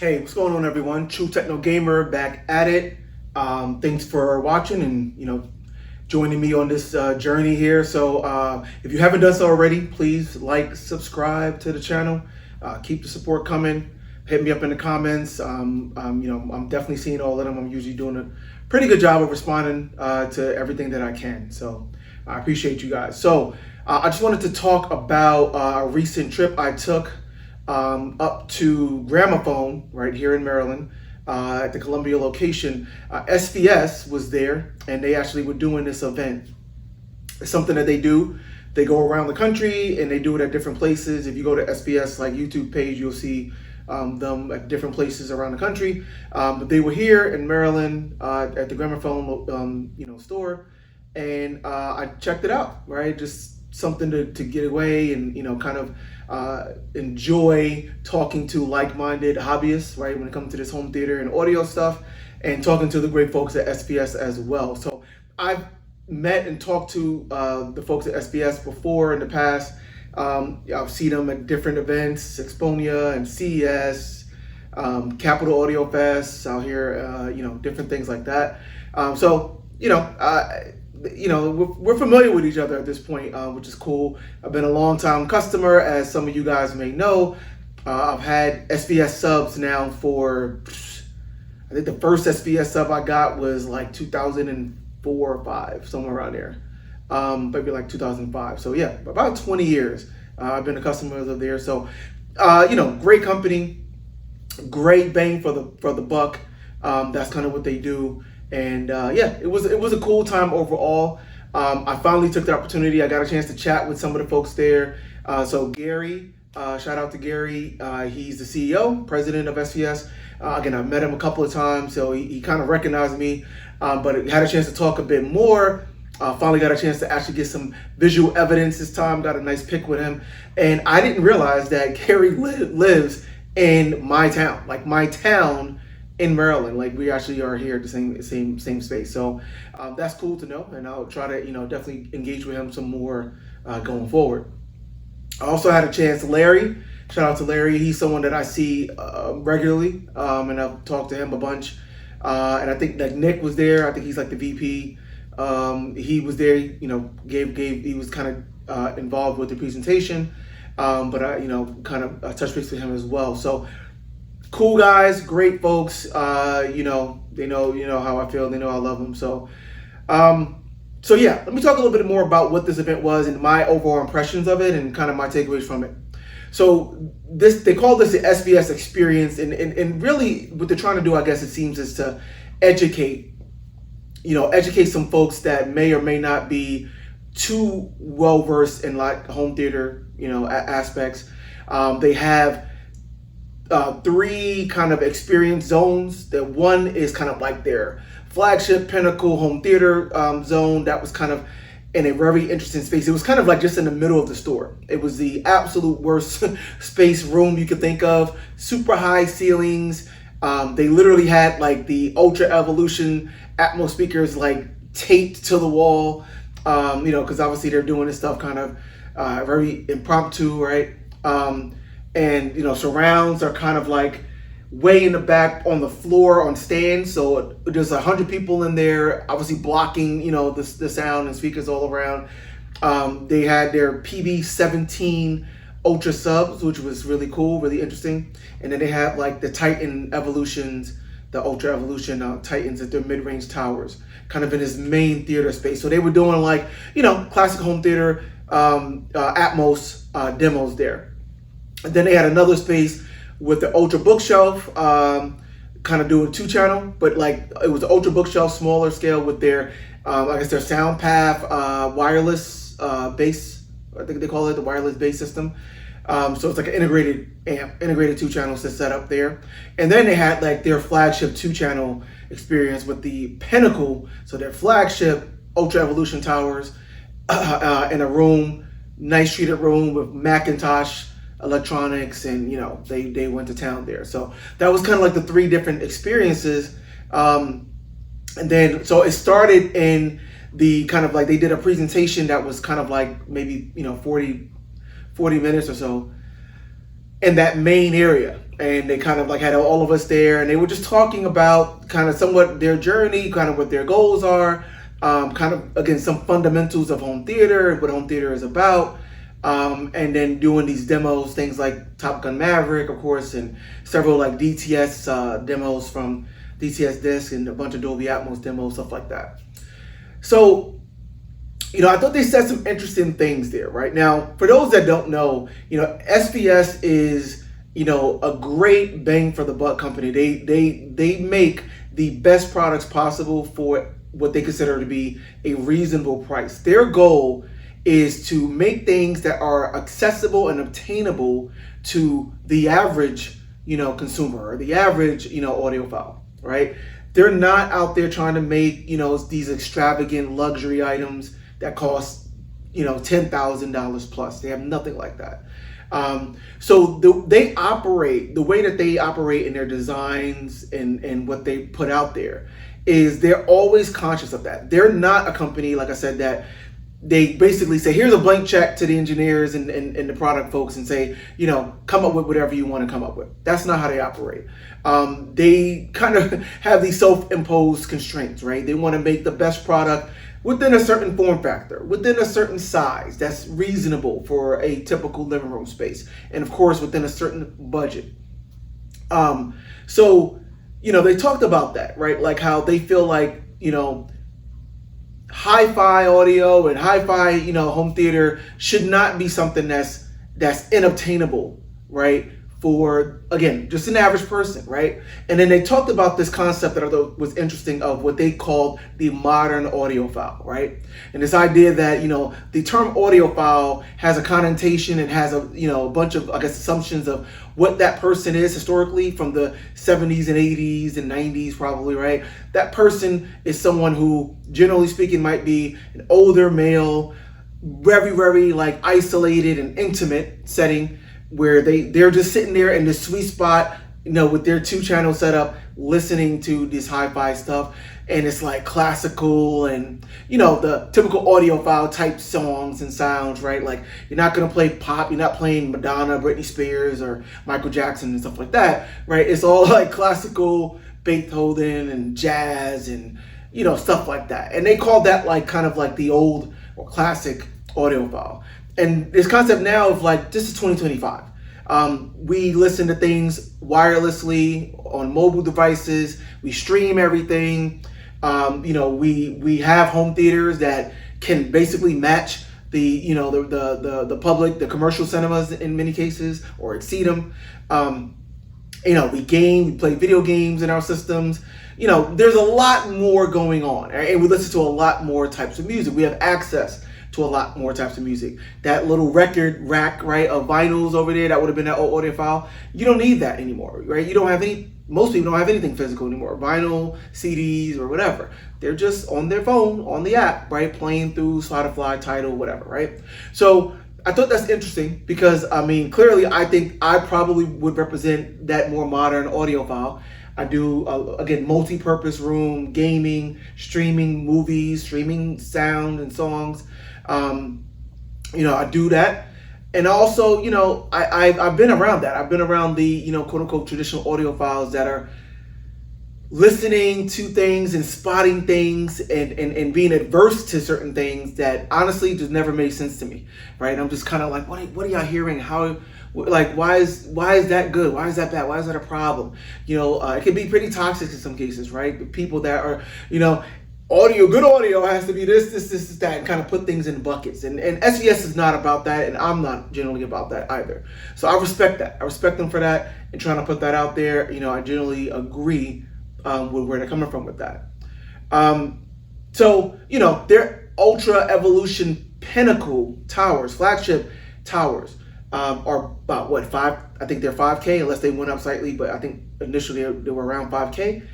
Hey, what's going on, everyone? True Techno Gamer back at it. Thanks for watching and joining me on this journey here. So if you haven't done so already, please like, subscribe to the channel. Keep the support coming. Hit me up in the comments. I'm definitely seeing all of them. I'm usually doing a pretty good job of responding to everything that I can. So I appreciate you guys. So I just wanted to talk about a recent trip I took up to Gramophone right here in Maryland at the Columbia location. SVS was there, and they actually were doing this event. It's something that they do. They go around the country and they do it at different places. If you go to SVS YouTube page, you'll see them at different places around the country. But they were here in Maryland at the Gramophone store, and I checked it out. Right, just something to get away and kind of enjoy talking to like-minded hobbyists, right, when it comes to this home theater and audio stuff, and talking to the great folks at SVS as well. So I've met and talked to the folks at SVS before in the past. I've seen them at different events, Exponia and CES, Capital Audio Fest out here, different things like that. We're familiar with each other at this point, which is cool. I've been a long time customer, as some of you guys may know. I've had SVS subs now for, I think the first SVS sub I got was like 2004 or 5, somewhere around there. Maybe like 2005. So yeah, about 20 years I've been a customer of theirs. So, great company, great bang for the buck. That's kind of what they do. And it was a cool time overall. I finally took the opportunity. I got a chance to chat with some of the folks there. So Gary, shout out to Gary. He's the CEO, president of SVS. Again, I've met him a couple of times, so he kind of recognized me, but had a chance to talk a bit more. Finally got a chance to actually get some visual evidence this time. Got a nice pic with him. And I didn't realize that Gary lives in my town, like my town in Maryland. Like, we actually are here at the same space. So that's cool to know, and I'll try to definitely engage with him some more going forward. I also had a chance, Larry, shout out to Larry. He's someone that I see regularly, and I've talked to him a bunch. And I think that Nick was there. I think he's like the VP. He was there, he was kind of involved with the presentation, but I kind of touched base with him as well. So cool guys, great folks. They know how I feel. They know I love them. So yeah, let me talk a little bit more about what this event was and my overall impressions of it and kind of my takeaways from it. So they call this the SVS experience, and really what they're trying to do, I guess it seems, is to educate some folks that may or may not be too well versed in like home theater, aspects. They have 3 kind of experience zones. That one is kind of like their flagship pinnacle home theater zone that was kind of in a very interesting space. It was kind of like just in the middle of the store. It was the absolute worst space room you could think of. Super high ceilings. They literally had like the Ultra Evolution Atmos speakers like taped to the wall, because obviously they're doing this stuff kind of very impromptu, right? And surrounds are kind of like way in the back on the floor on stands. So there's 100 people in there, obviously blocking the sound and speakers all around. They had their PB17 Ultra subs, which was really cool, really interesting. And then they had like the Titan Evolutions, the Ultra Evolution Titans at their mid-range towers, kind of in his main theater space. So they were doing like classic home theater Atmos demos there. And then they had another space with the Ultra Bookshelf, kind of doing 2-channel, but like it was the Ultra Bookshelf, smaller scale, with their their Sound Path wireless bass. I think they call it the wireless bass system. So it's like an integrated 2-channel set up there. And then they had like their flagship 2-channel experience with the Pinnacle, so their flagship Ultra Evolution towers in a room, nice treated room with Macintosh electronics, and they went to town there. So that was kind of like the 3 different experiences. And then so it started in the kind of like, they did a presentation that was kind of like maybe 40 minutes or so. in that main area. And they kind of like had all of us there, and they were just talking about kind of somewhat their journey, kind of what their goals are, kind of, again, some fundamentals of home theater and what home theater is about. And then doing these demos, things like Top Gun Maverick, of course, and several like DTS demos from DTS Disc and a bunch of Dolby Atmos demos, stuff like that. So, I thought they said some interesting things there, right? Now, for those that don't know, SVS is, a great bang for the buck company. They make the best products possible for what they consider to be a reasonable price. Their goal is to make things that are accessible and obtainable to the average, consumer, or the average, audiophile, right? They're not out there trying to make, these extravagant luxury items that cost, $10,000 plus. They have nothing like that. So the way that they operate in their designs and what they put out there is they're always conscious of that. They're not a company, like I said, that they basically say, here's a blank check to the engineers and the product folks and say, come up with whatever you want to come up with. That's not how they operate. They kind of have these self-imposed constraints, right? They want to make the best product within a certain form factor, within a certain size that's reasonable for a typical living room space, and of course within a certain budget. So they talked about that, right? Like how they feel like hi-fi audio and hi-fi home theater should not be something that's inobtainable, right? For, again, just an average person, right? And then they talked about this concept that I thought was interesting of what they called the modern audiophile, right? And this idea that, the term audiophile has a connotation and has a bunch of, assumptions of what that person is historically from the 70s and 80s and 90s probably, right? That person is someone who, generally speaking, might be an older male, very, very like isolated and intimate setting, where they're just sitting there in the sweet spot, with their 2-channel setup, listening to this hi-fi stuff, and it's like classical and the typical audiophile type songs and sounds, right? Like you're not gonna play pop, you're not playing Madonna, Britney Spears, or Michael Jackson and stuff like that, right? It's all like classical, Beethoven and jazz and stuff like that. And they call that like kind of like the old or classic audiophile. And this concept now of like, this is 2025. We listen to things wirelessly on mobile devices. We stream everything. We have home theaters that can basically match the public, the commercial cinemas in many cases, or exceed them. We game, we play video games in our systems. There's a lot more going on, and we listen to a lot more types of music. We have access to a lot more types of music. That little record rack, right, of vinyls over there, that would have been that old audiophile. You don't need that anymore, right? Most people don't have anything physical anymore. Vinyl, CDs, or whatever. They're just on their phone, on the app, right? Playing through Spotify, Tidal, whatever, right? So I thought that's interesting because, clearly I think I probably would represent that more modern audiophile. I do, again, multi-purpose room, gaming, streaming movies, streaming sound and songs. I do that. And also, I've been around that. I've been around the, quote unquote, traditional audiophiles that are listening to things and spotting things and being adverse to certain things that honestly just never made sense to me, right? I'm just kind of like, what are y'all hearing? Why is that good? Why is that bad? Why is that a problem? It can be pretty toxic in some cases, right? The people that are, good audio has to be this, that, and kind of put things in buckets. And SVS is not about that, and I'm not generally about that either. So I respect that. I respect them for that and trying to put that out there. I generally agree with where they're coming from with that. Their Ultra Evolution Pinnacle towers, Flagship towers, are about 5? I think they're 5K, unless they went up slightly, but I think initially they were around 5K.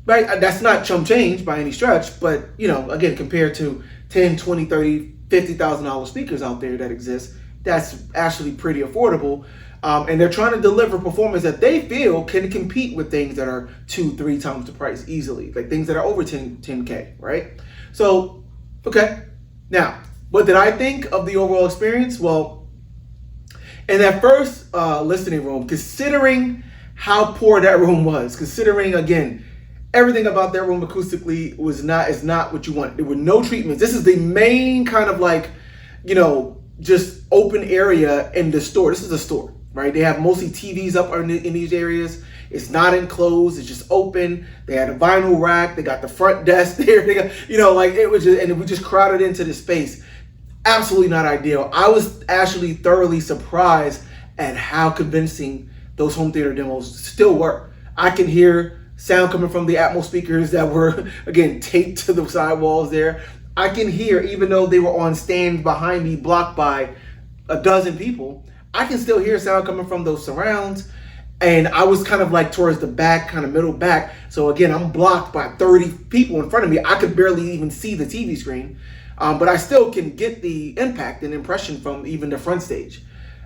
Right, that's not chump change by any stretch, but again, compared to 10, 20, 30, $50,000 speakers out there that exist, that's actually pretty affordable. And they're trying to deliver performance that they feel can compete with things that are 2-3 times the price easily, like things that are over 10K, right? So, okay. Now, what did I think of the overall experience? Well, In that first listening room, considering how poor that room was, considering again everything about that room acoustically is not what you want. There were no treatments. This is the main kind of like, just open area in the store. This is a store, right? They have mostly TVs up in these areas. It's not enclosed. It's just open. They had a vinyl rack. They got the front desk there. They got, it was just, and we just crowded into the space. Absolutely not ideal. I was actually thoroughly surprised at how convincing those home theater demos still were. I can hear sound coming from the Atmos speakers that were, again, taped to the sidewalls there. I can hear, even though they were on stands behind me blocked by a dozen people, I can still hear sound coming from those surrounds. And I was kind of like towards the back, kind of middle back. So again, I'm blocked by 30 people in front of me. I could barely even see the TV screen. But I still can get the impact and impression from even the front stage.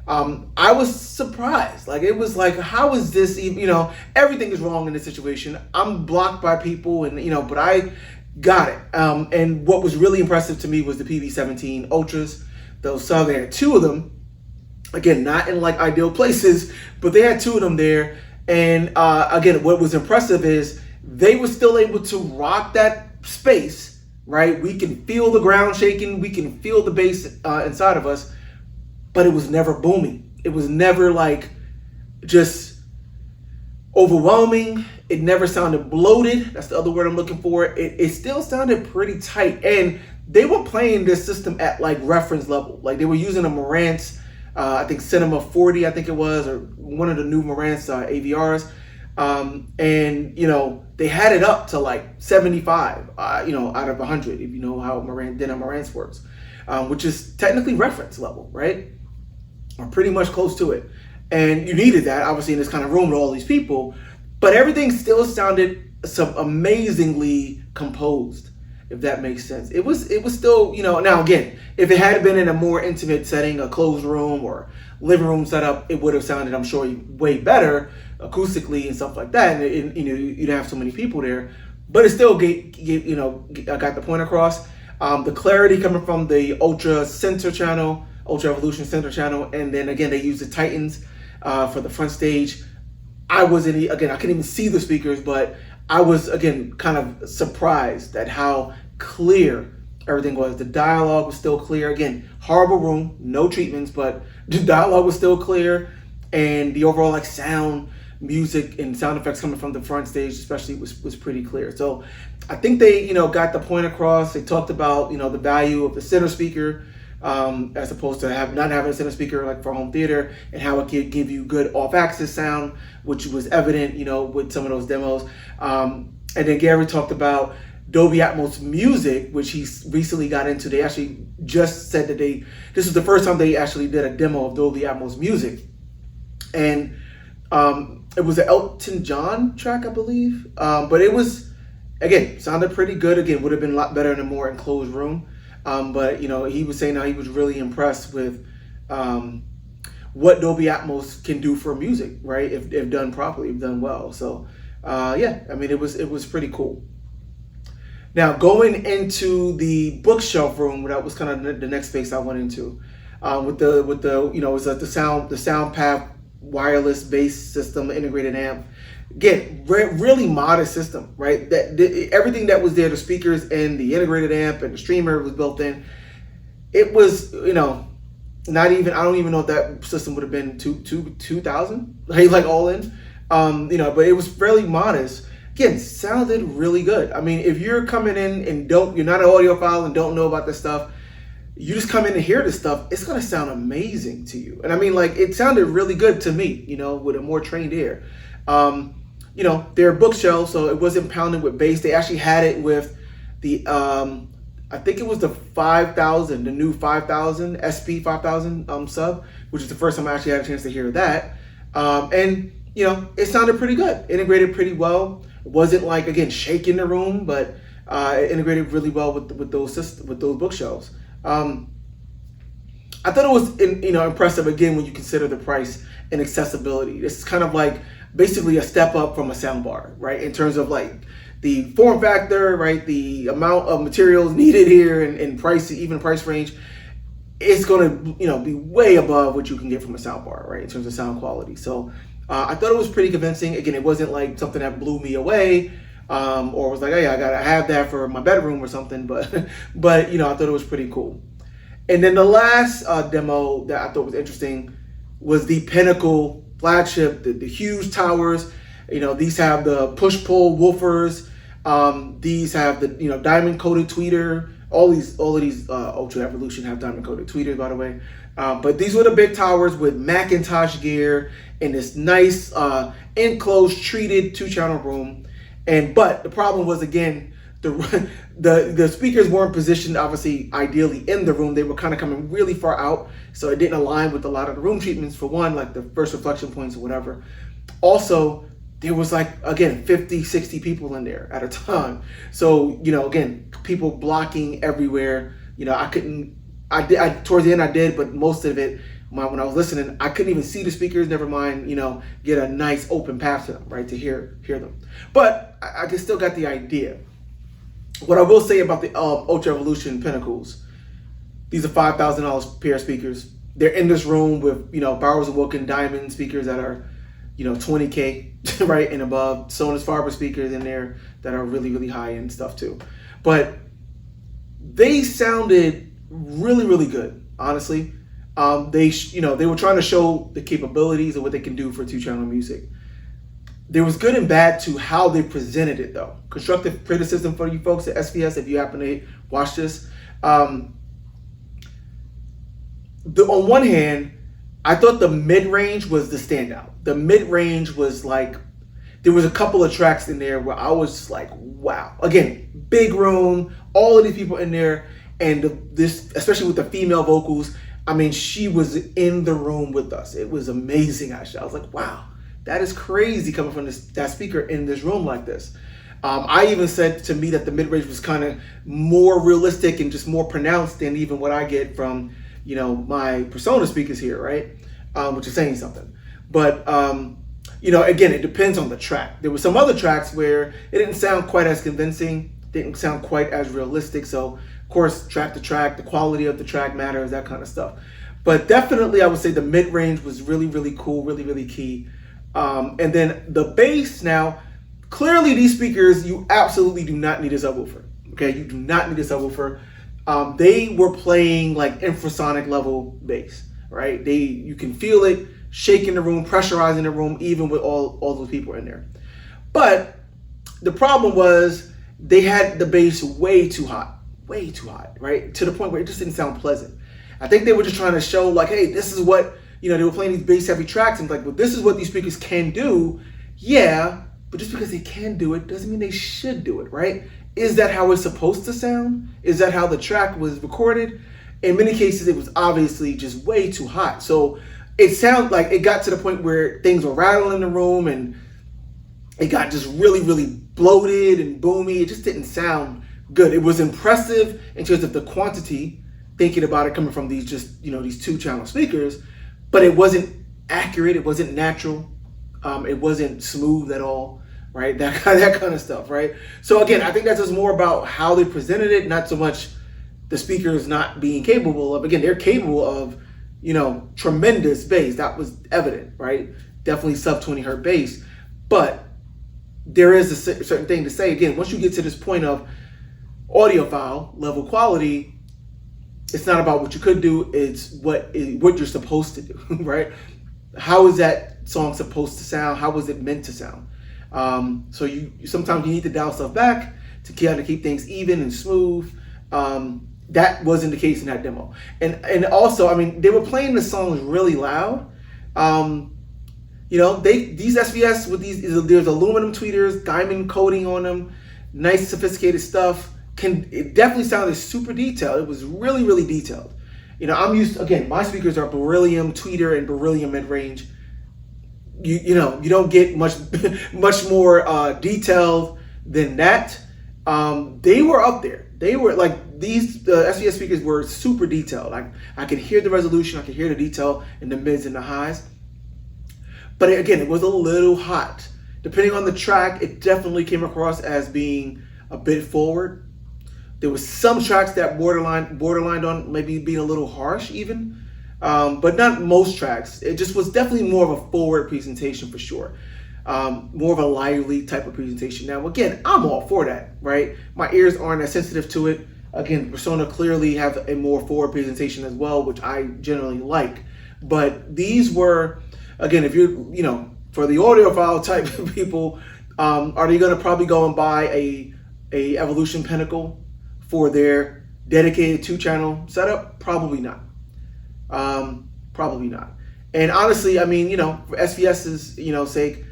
I was surprised. Like, it was like, how is this even, everything is wrong in this situation. I'm blocked by people and, but I got it. And what was really impressive to me was the PV-17 Ultras. Those subs, they had two of them. Again, not in like ideal places, but they had two of them there. And again, what was impressive is they were still able to rock that space, right? We can feel the ground shaking. We can feel the bass inside of us, but it was never booming. It was never like just overwhelming. It never sounded bloated. That's the other word I'm looking for. It still sounded pretty tight. And they were playing this system at like reference level. Like they were using a Marantz, I think Cinema 40, I think it was, or one of the new Marantz AVRs. And, they had it up to like 75, out of 100, if you know how Marantz works, which is technically reference level, right? Or pretty much close to it. And you needed that, obviously, in this kind of room with all these people. But everything still sounded amazingly composed, if that makes sense. It was still, now again, if it had been in a more intimate setting, a closed room or living room setup, it would have sounded, I'm sure, way better acoustically and stuff like that. And you'd have so many people there, but it still I got the point across. The clarity coming from the Ultra Evolution Center channel, and then again they used the Titans for the front stage. I couldn't even see the speakers, but I was again kind of surprised at how clear everything was. The dialogue was still clear. Again, horrible room, no treatments, but the dialogue was still clear, and the overall like sound, music, and sound effects coming from the front stage especially was pretty clear. So I think they got the point across. They talked about the value of the center speaker, as opposed to not having a center speaker like for home theater, and how it could give you good off-axis sound, which was evident with some of those demos. And then Gary talked about Dolby Atmos music, which he recently got into. They actually just said that this was the first time they actually did a demo of Dolby Atmos music, and it was an Elton John track, I believe, but it was, again, sounded pretty good. Again, would have been a lot better in a more enclosed room. But he was saying how he was really impressed with what Dolby Atmos can do for music, right? If done properly, if done well. So it was pretty cool. Now going into the bookshelf room, that was kind of the next space I went into, with the it was like the SoundPath wireless bass system, integrated amp. Again, really modest system, right? Everything that was there, the speakers and the integrated amp and the streamer was built in. It was, not even, I don't even know if that system would have been 2,000, like all in, but it was fairly modest. Again, sounded really good. I mean, if you're coming in and you're not an audiophile and don't know about this stuff, you just come in and hear this stuff, it's going to sound amazing to you. And I mean, like, it sounded really good to me, with a more trained ear. They're bookshelves, so it wasn't pounded with bass. They actually had it with the, I think it was the 5000, the new 5000, SP 5000 sub, which is the first time I actually had a chance to hear that. And it sounded pretty good, integrated pretty well. It wasn't like, again, shaking the room, but it integrated really well with those bookshelves. I thought it was impressive, again, when you consider the price and accessibility. This is kind of like basically a step up from a soundbar, right? In terms of like the form factor, right? The amount of materials needed here and price, even price range. it's going to be way above what you can get from a sound bar, right, in terms of sound quality. So I thought it was pretty convincing. Again, it wasn't like something that blew me away, or was like, hey, I gotta have that for my bedroom or something. But I thought it was pretty cool. And then the last demo that I thought was interesting was the Pinnacle Flagship, the huge towers. These have the push-pull woofers. These have the diamond-coated tweeter. All of these Ultra Evolution have diamond-coated tweeters, by the way. But these were the big towers with Macintosh gear in this nice enclosed, treated 2-channel room. But the problem was, again, the speakers weren't positioned obviously ideally in the room. They were kind of coming really far out, so it didn't align with a lot of the room treatments, for one, like the first reflection points or whatever. Also, there was like, again, 50, 60 people in there at a time. So, again, people blocking everywhere. Towards the end I did, but most of it, when I was listening, I couldn't even see the speakers, never mind, get a nice open path to them, right, to hear them. But I still got the idea. What I will say about the Ultra Evolution Pinnacles, these are $5,000 pair of speakers. They're in this room with, Bowers & Wilkins diamond speakers that are, $20K, right, and above. Sonus Faber speakers in there that are really, really high end stuff too. But they sounded really, really good, honestly. They were trying to show the capabilities of what they can do for 2-channel music. There was good and bad to how they presented it, though. Constructive criticism for you folks at SVS, if you happen to watch this. On one hand, I thought the mid-range was the standout. The mid-range was like, there was a couple of tracks in there where I was just like, wow. Again, big room, all of these people in there, and this, especially with the female vocals, I mean, she was in the room with us. It was amazing, actually. I was like, wow. That is crazy coming from that speaker in this room like this. I even said to me that the mid-range was kind of more realistic and just more pronounced than even what I get from, my Persona speakers here, right? Which is saying something. But, again, it depends on the track. There were some other tracks where it didn't sound quite as convincing, didn't sound quite as realistic. So, of course, track to track, the quality of the track matters, that kind of stuff. But definitely, I would say the mid-range was really, really cool, really, really key. And then the bass, now, clearly these speakers, you absolutely do not need a subwoofer. Okay, you do not need a subwoofer. They were playing like infrasonic level bass, right? You can feel it shaking the room, pressurizing the room, even with all those people in there. But the problem was they had the bass way too hot, right? To the point where it just didn't sound pleasant. I think they were just trying to show like, hey, this is what, they were playing these bass heavy tracks and like, well, this is what these speakers can do. Yeah, but just because they can do it doesn't mean they should do it, right? Is that how it's supposed to sound? Is that how the track was recorded? In many cases, it was obviously just way too hot. So it sounded like it got to the point where things were rattling in the room and it got just really, really bloated and boomy. It just didn't sound good. It was impressive in terms of the quantity, thinking about it coming from these just, these 2-channel speakers, but it wasn't accurate. It wasn't natural. It wasn't smooth at all, right? That kind of stuff, right? So again, I think that's just more about how they presented it, not so much the speakers not being capable of. Again, they're capable of, tremendous bass. That was evident, right? Definitely sub 20 hertz bass. But there is a certain thing to say. Again, once you get to this point of audiophile level quality, it's not about what you could do, it's what you're supposed to do, right? How is that song supposed to sound? How was it meant to sound? So you sometimes you need to dial stuff back to kind of keep things even and smooth. That wasn't the case in that demo. And also, I mean, they were playing the songs really loud. These SVS with there's aluminum tweeters, diamond coating on them, nice sophisticated stuff. It definitely sounded super detailed. It was really, really detailed. I'm used to, again, my speakers are beryllium tweeter and beryllium mid-range. You don't get much more detailed than that. They were up there. They were like these SVS speakers were super detailed. I could hear the resolution. I could hear the detail in the mids and the highs. But again, it was a little hot. Depending on the track, it definitely came across as being a bit forward. There was some tracks that borderlined on maybe being a little harsh even, but not most tracks. It just was definitely more of a forward presentation for sure. More of a lively type of presentation. Now, again, I'm all for that, right? My ears aren't as sensitive to it. Again, Persona clearly have a more forward presentation as well, which I generally like. But these were, again, if you're, for the audiophile type of people, are they going to probably go and buy a Evolution Pinnacle for their dedicated 2-channel setup? Probably not. Probably not. And honestly, I mean, for SVS's, sake,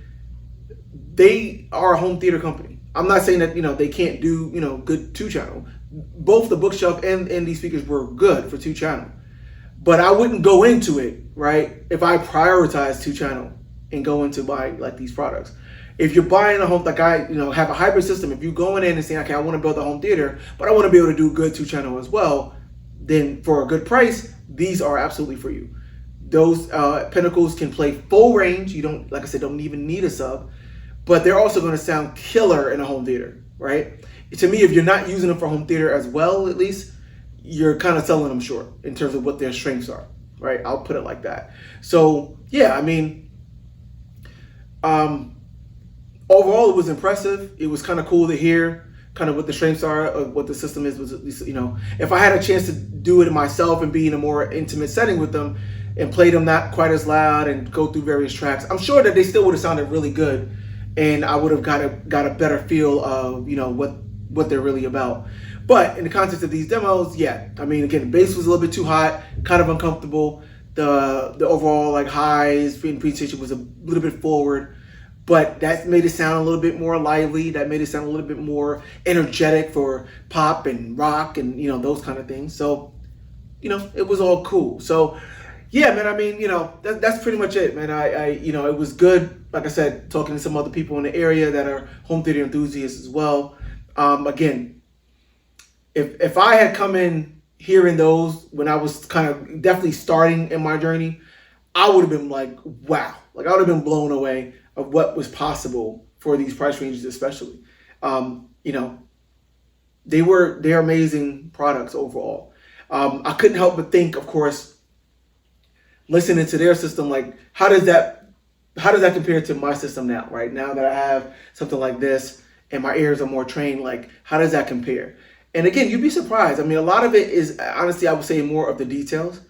they are a home theater company. I'm not saying that, they can't do, good 2-channel. Both the bookshelf and these speakers were good for 2-channel. But I wouldn't go into it, right, if I prioritize 2-channel and go into buy like these products. If you're buying a home, like I, have a hybrid system, if you're going in and saying, okay, I want to build a home theater, but I want to be able to do good 2-channel as well, then for a good price, these are absolutely for you. Those Pinnacles can play full range. You don't, like I said, don't even need a sub, but they're also going to sound killer in a home theater, right? To me, if you're not using them for home theater as well, at least, you're kind of selling them short in terms of what their strengths are, right? I'll put it like that. So, yeah, I mean, overall, it was impressive. It was kind of cool to hear kind of what the strengths are of what the system is. Was at least, if I had a chance to do it myself and be in a more intimate setting with them and play them not quite as loud and go through various tracks, I'm sure that they still would have sounded really good, and I would have got a better feel of what they're really about. But in the context of these demos, yeah, I mean, again, the bass was a little bit too hot, kind of uncomfortable. The overall like highs in presentation was a little bit forward, but that made it sound a little bit more lively. That made it sound a little bit more energetic for pop and rock and those kind of things. So it was all cool. So yeah, man, I mean, that's pretty much it, man. I it was good. Like I said, talking to some other people in the area that are home theater enthusiasts as well. Again, if I had come in hearing those when I was kind of definitely starting in my journey, I would have been like, wow. Like I would have been blown away of what was possible for these price ranges, especially. They're amazing products overall. I couldn't help but think, of course, listening to their system, like how does that compare to my system now, right? Now that I have something like this and my ears are more trained, like how does that compare? And again, you'd be surprised. I mean, a lot of it is, honestly, I would say more of the details.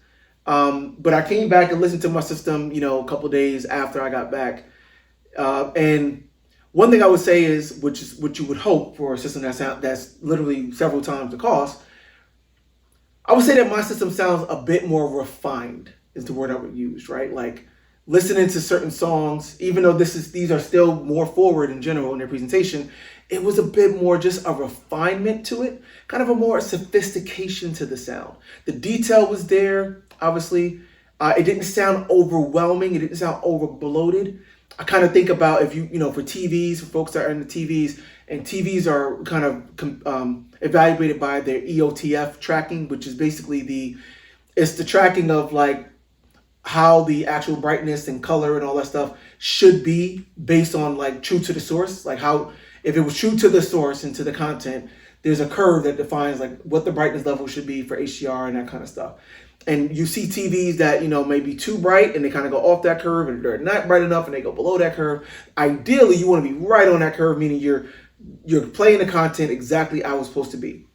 But I came back and listened to my system, a couple days after I got back. And one thing I would say is, which is what you would hope for a system that's literally several times the cost, I would say that my system sounds a bit more refined is the word I would use, right? Like listening to certain songs, even though these are still more forward in general in their presentation, it was a bit more just a refinement to it, kind of a more sophistication to the sound. The detail was there, obviously. It didn't sound overwhelming. It didn't sound over bloated. I kind of think about if for TVs, for folks that are in the TVs, and TVs are kind of evaluated by their EOTF tracking, which is basically it's the tracking of like how the actual brightness and color and all that stuff should be based on like true to the source, like how, if it was true to the source and to the content, there's a curve that defines like what the brightness level should be for HDR and that kind of stuff. And you see TVs that, may be too bright and they kind of go off that curve, and they're not bright enough and they go below that curve. Ideally, you want to be right on that curve, meaning you're playing the content exactly how it's supposed to be.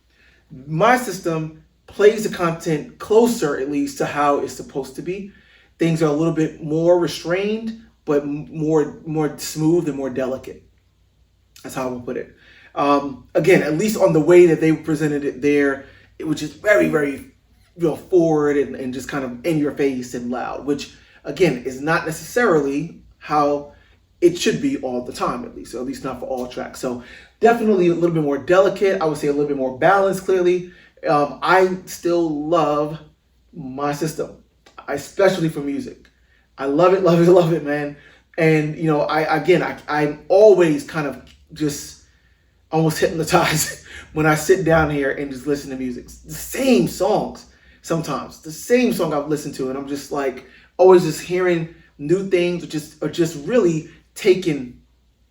My system plays the content closer, at least, to how it's supposed to be. Things are a little bit more restrained, but more smooth and more delicate. That's how I would put it. Again, at least on the way that they presented it there, which is very, very forward and just kind of in your face and loud, which again is not necessarily how it should be all the time, at least not for all tracks. So definitely a little bit more delicate. I would say a little bit more balanced, clearly. I still love my system, especially for music. I love it, love it, love it, man. And I'm always kind of just almost hypnotized when I sit down here and just listen to music. The same songs sometimes, the same song I've listened to, and I'm just like always just hearing new things, or just really taking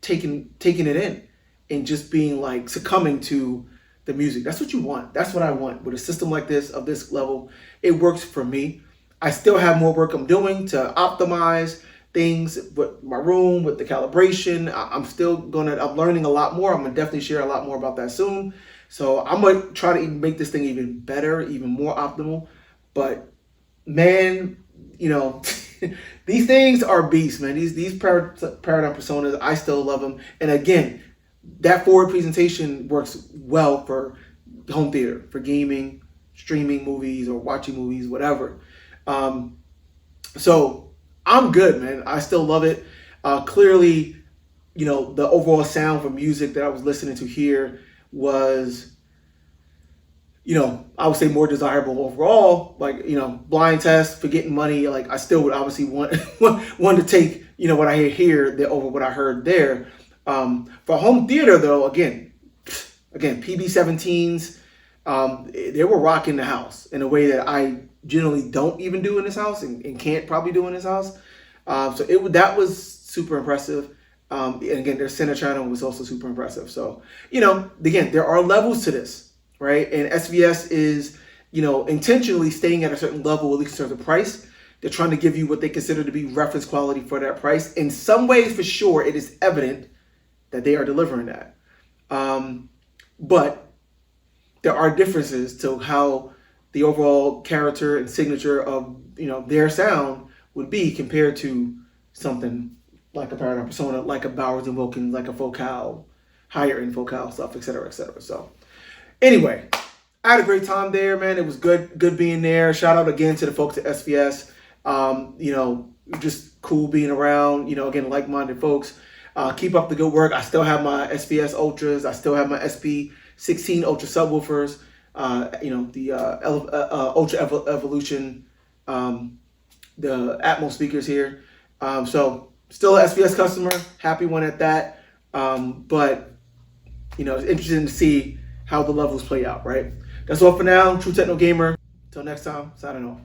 it in and just being like succumbing to the music. That's what you want. That's what I want with a system like this, of this level. It works for me. I still have more work I'm doing to optimize things with my room, with the calibration. I'm learning a lot more. I'm gonna definitely share a lot more about that soon. So I'm gonna try to even make this thing even better, even more optimal. But man, these things are beasts, man. These paradigm personas, I still love them. And again, that forward presentation works well for home theater, for gaming, streaming movies, or watching movies, whatever. So I'm good, man. I still love it. Clearly, the overall sound for music that I was listening to here was, I would say more desirable overall. Like, blind test for getting money. Like, I still would obviously want to take, what I hear here over what I heard there. For home theater, though, again, PB17s, they were rocking the house in a way that I generally don't even do in this house, and can't probably do in this house. So that was super impressive. And again, their center channel was also super impressive. So, again, there are levels to this, right? And SVS is, intentionally staying at a certain level, at least in terms of price. They're trying to give you what they consider to be reference quality for that price. In some ways, for sure, it is evident that they are delivering that. But there are differences to how the overall character and signature of, their sound would be compared to something like a Paradigm Persona, like a Bowers and Wilkins, like a Focal, higher end Focal stuff, et cetera, et cetera. So anyway, I had a great time there, man. It was good being there. Shout out again to the folks at SVS. Just cool being around, again, like-minded folks. Keep up the good work. I still have my SVS Ultras. I still have my SP16 Ultra subwoofers. The Ultra Evolution, the Atmos speakers here. So still an SVS customer, happy one at that. But it's interesting to see how the levels play out, right? That's all for now. True Techno Gamer. Until next time, signing off.